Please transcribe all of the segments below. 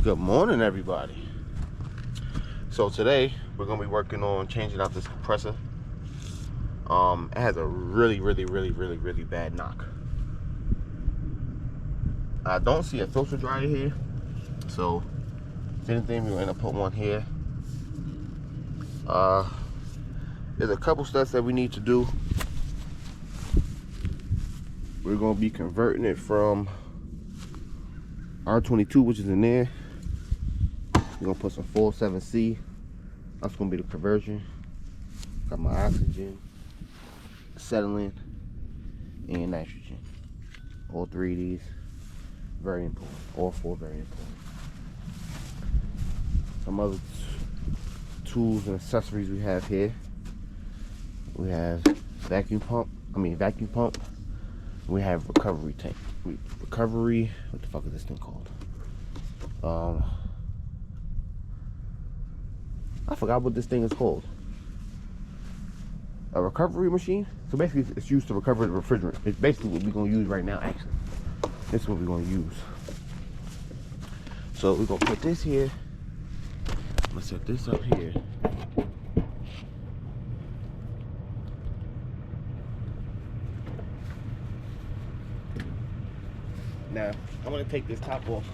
Good morning, everybody. So today we're gonna be working on changing out this compressor. It has a really bad knock. I don't see a filter dryer here, so if anything, we're gonna put one here. There's a couple steps that we need to do. We're gonna be converting it from R22, which is in there. We're gonna put some 47C. That's gonna be the conversion. Got my oxygen, acetylene, and nitrogen. All three of these, very important. All four, very important. Some other tools and accessories we have here. We have vacuum pump. We have recovery tank. What the fuck is this thing called? I forgot what this thing is called. A recovery machine. So basically it's used to recover the refrigerant. It's basically what we're gonna use right now, actually. This is what we're gonna use. So we're gonna put this here. I'm gonna set this up here. Now, I'm gonna take this top off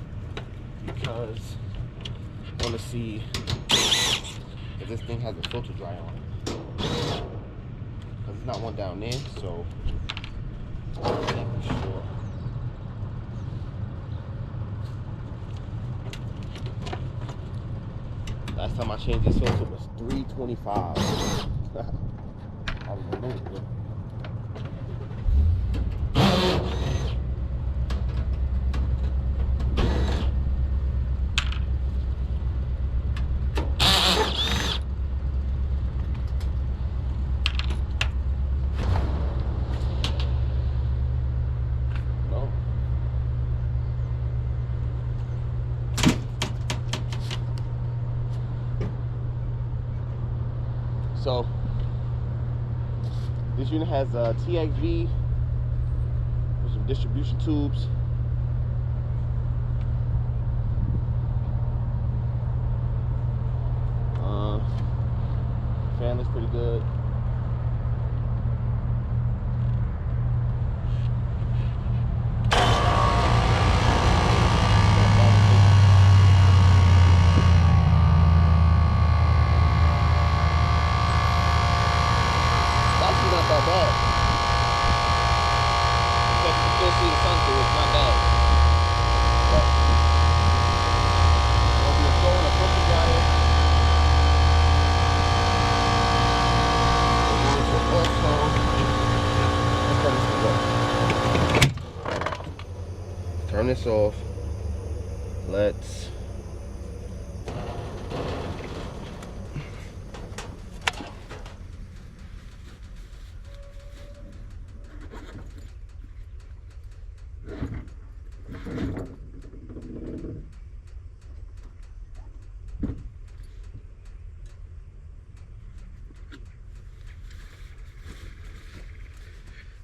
because I wanna see if this thing has a filter dryer on it. Because there's not one down there, so I'm making sure. Last time I changed this filter was $325. I was removed. So this unit has a TXV with some distribution tubes. Fan looks pretty good. Turn this off. Let's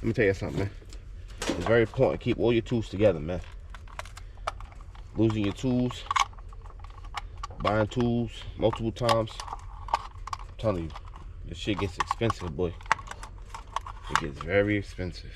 let me tell you something, man. It's very important to keep all your tools together, man. Losing your tools, buying tools multiple times, I'm telling you, this shit gets expensive, boy. It gets very expensive.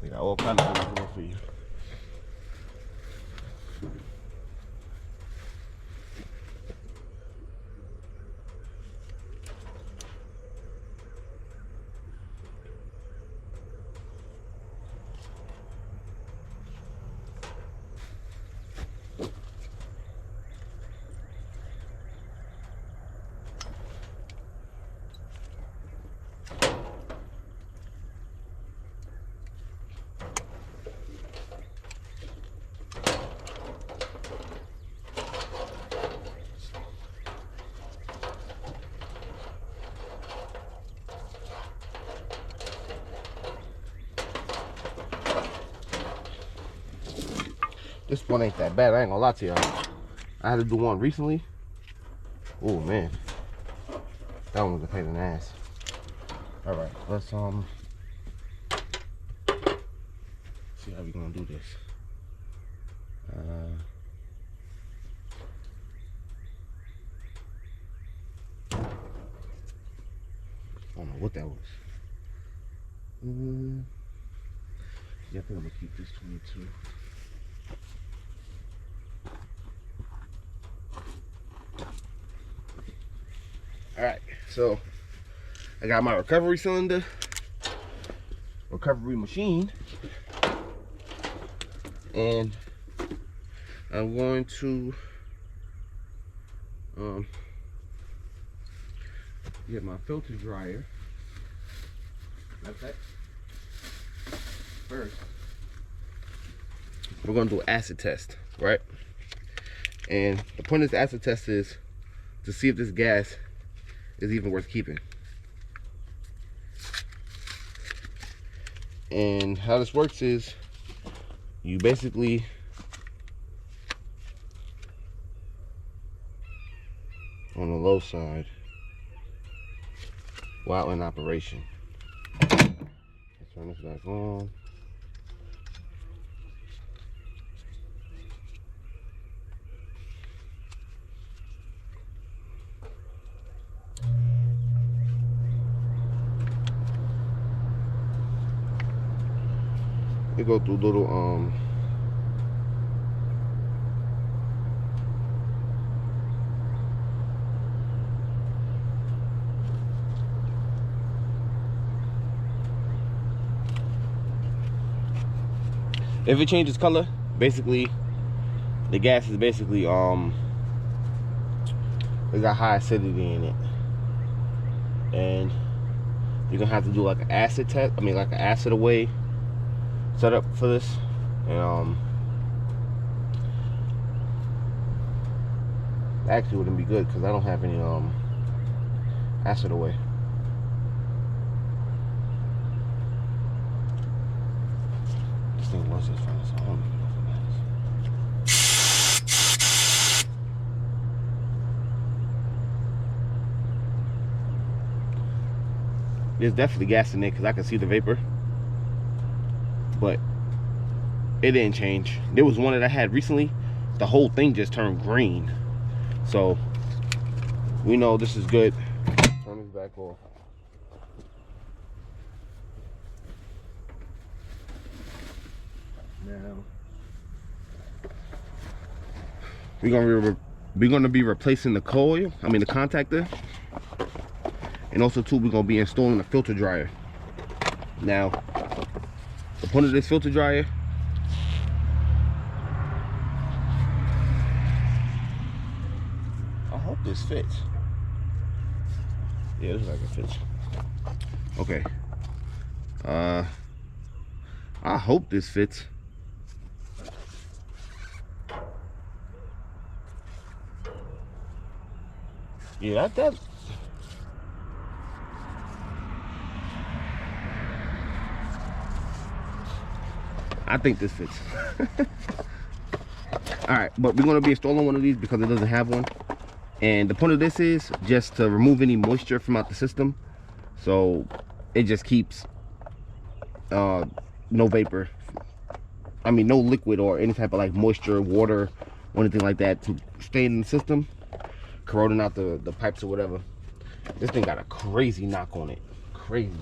We got all kinds of things for you. This one ain't that bad. I ain't gonna lie to y'all. I had to do one recently. Oh man, that one was a pain in the ass. All right, let's see how we gonna do this. I don't know what that was. Yeah, I think I'm gonna keep this 22. All right, so I got my recovery cylinder, recovery machine, and I'm going to get my filter dryer. Like that. First, we're going to do an acid test, right? And the point of this acid test is to see if this gas is even worth keeping. And how this works is you basically on the low side while in operation. Let's turn this back on. You go through little if it changes color, basically the gas is basically it got high acidity in it, and you're gonna have to do like an acid test. I mean, like an acid away setup for this, and actually wouldn't be good because I don't have any acid away. This thing was just fine, so I don't even know if it matters. There's definitely gas in there because I can see the vapor, but it didn't change. There was one that I had recently, the whole thing just turned green, so we know this is good. Turn this back off. Now we're gonna be replacing the coil, I mean the contactor, and also too we're gonna be installing a filter dryer. Now the point of this filter dryer, I hope this fits. Yeah, it looks like it fits. Okay. I hope this fits. Yeah, that I think this fits. Alright, but we're going to be installing one of these because it doesn't have one. And the point of this is just to remove any moisture from out the system. So it just keeps no vapor. I mean, no liquid or any type of like moisture, water, or anything like that to stay in the system, corroding out the pipes or whatever. This thing got a crazy knock on it. Crazy.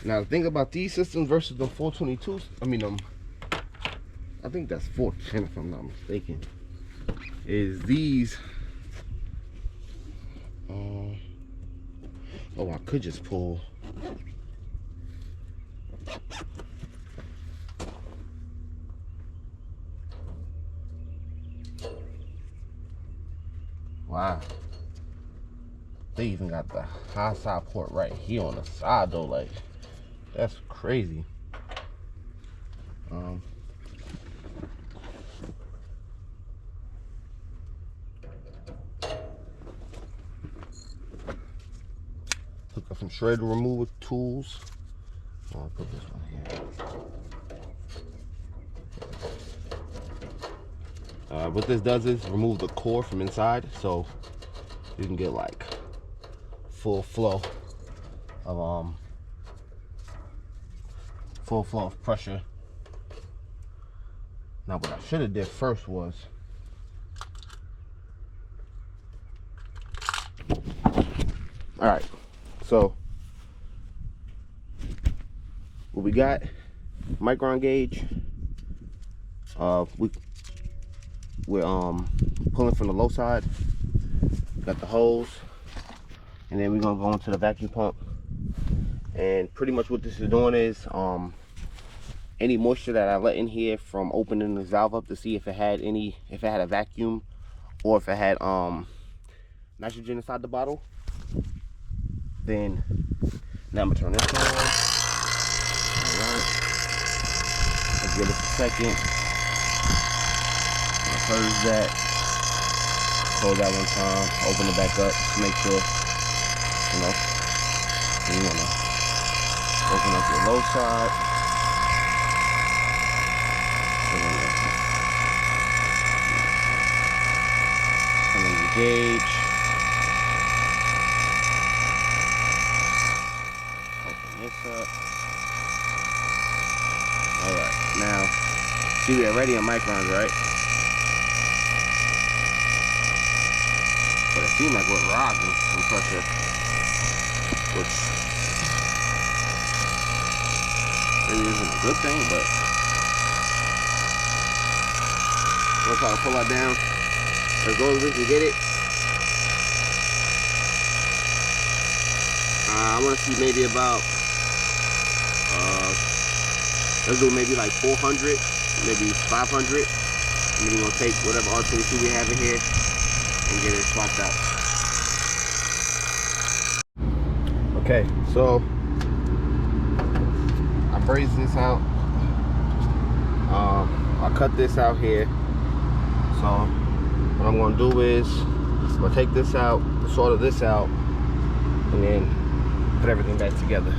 Now the thing about these systems versus the 422s, I mean I think that's 410 if I'm not mistaken, is these oh, I could just pull wow, they even got the high side port right here on the side though, like that's crazy. Hook up some shredder removal tools. I'll put this one here. What this does is remove the core from inside, so you can get like full flow of pressure. Now what I should have did first was alright, so what we got, micron gauge. We're pulling from the low side. Got the hose, and then we're gonna go into the vacuum pump. And pretty much what this is doing is any moisture that I let in here from opening the valve up to see if it had a vacuum or if it had nitrogen inside the bottle. Then now I'm gonna turn this on. Alright. Let's give it a second. Purge that. Close that one time. Open it back up to make sure, you wanna open up your low side. And then your gauge. Open this up. Alright, now, see, we're already on microns, right? But it seems like we're rising in pressure, which maybe isn't a good thing, but we'll try to pull that down as low as we can get it. I want to see maybe about, let's do maybe like 400, maybe 500. And then we're going to take whatever R22 we have in here and get it swapped out. Okay, so I brazed this out. I cut this out here. So what I'm gonna do is I'm gonna take this out, solder this out, and then put everything back together.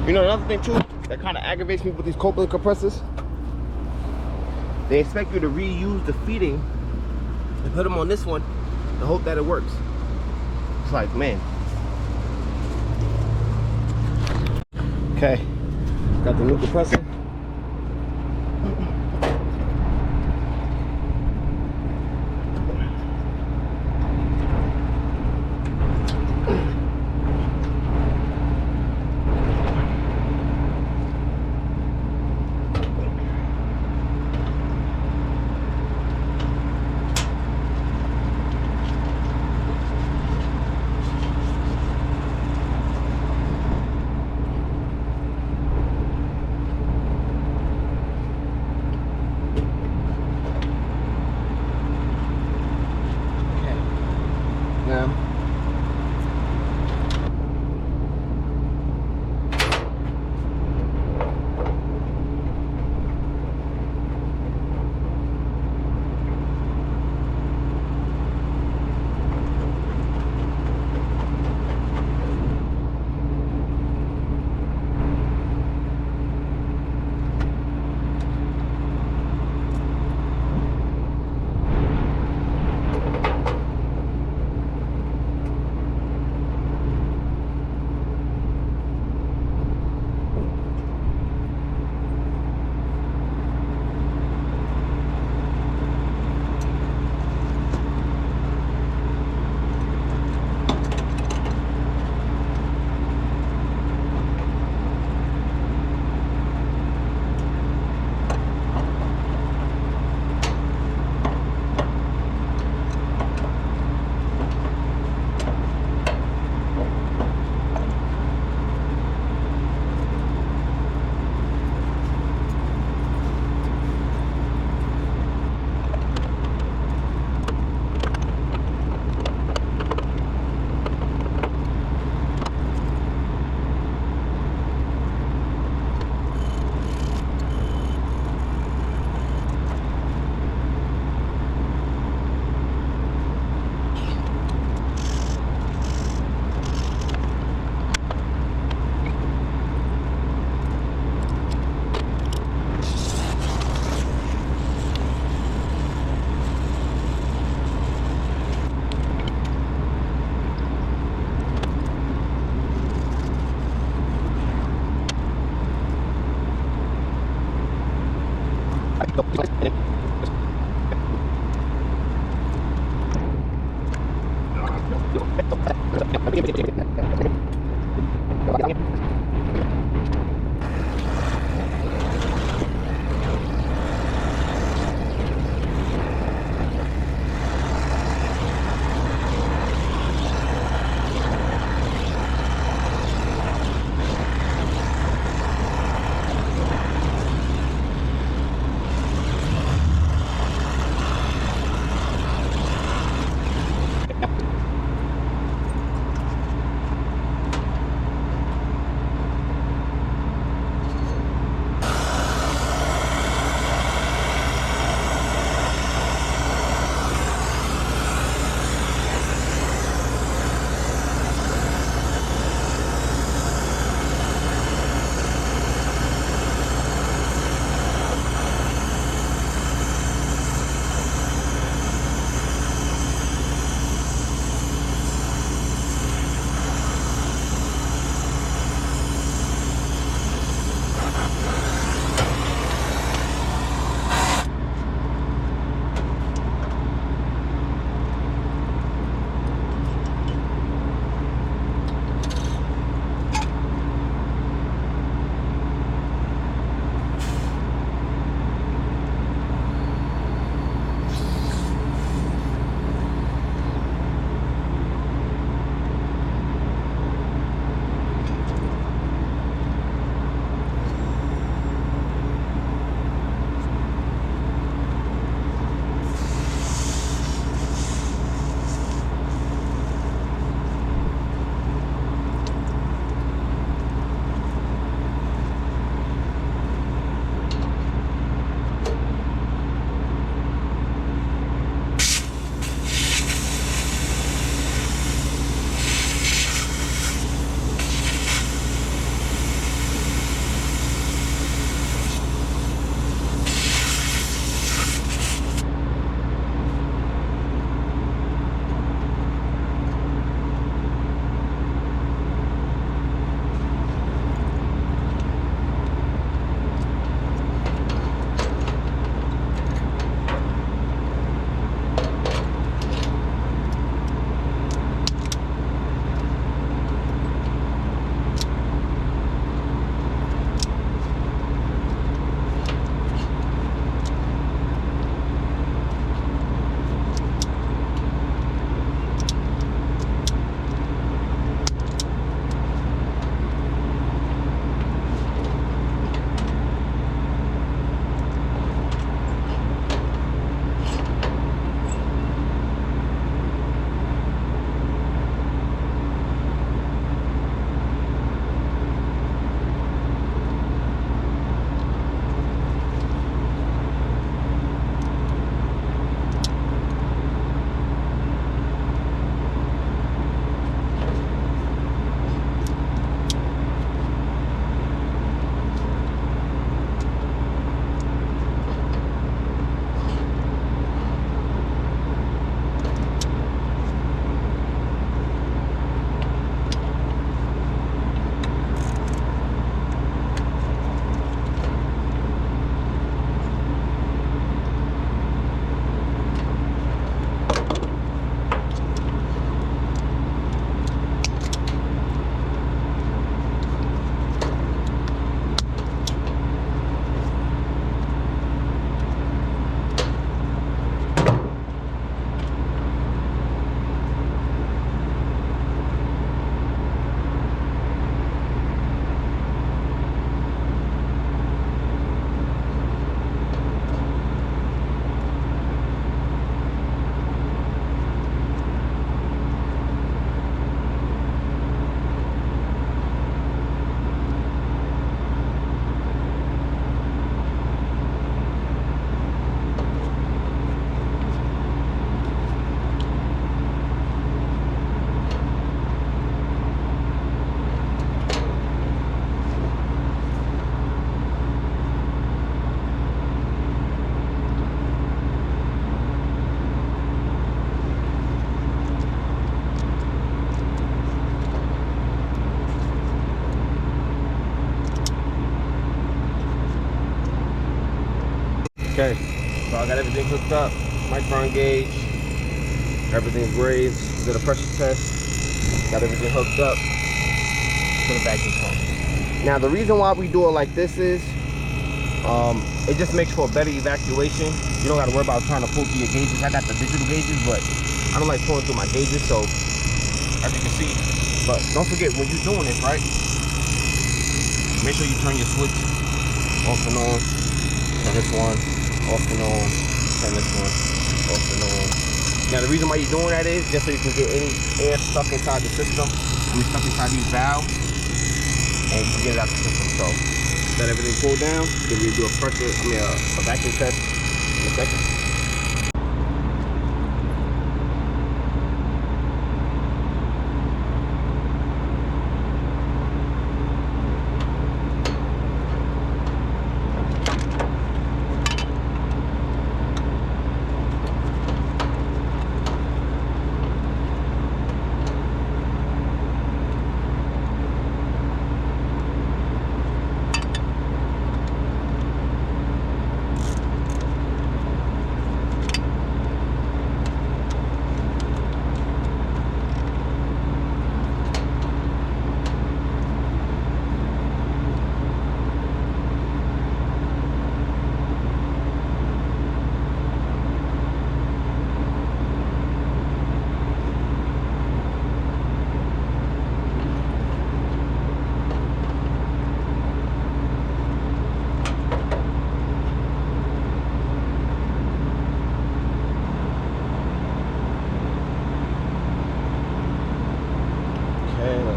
You know, another thing too that kind of aggravates me with these Copeland compressors, they expect you to reuse the feeding and put them on this one and hope that it works. It's like, man. Okay, got the new compressor. hooked up, micron gauge, everything's raised, did a pressure test, got everything hooked up to the vacuum pump. Now the reason why we do it like this is, it just makes for a better evacuation. You don't gotta worry about trying to pull through your gauges. I got the digital gauges, but I don't like pulling through my gauges, so as you can see. But don't forget, when you're doing this, right, make sure you turn your switch off and on. Turn this one off and on. Turn this one off and on. Now the reason why you're doing that is just so you can get any air stuck inside the system. Stuck inside these valves, and you can get it out the system. So let everything cool down. Then we do a vacuum test in a second.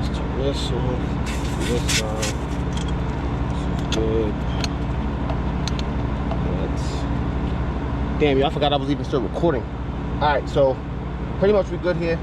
Let's turn this on, this side, this is good. Damn, y'all, I forgot I was even still recording. Alright, so pretty much we're good here.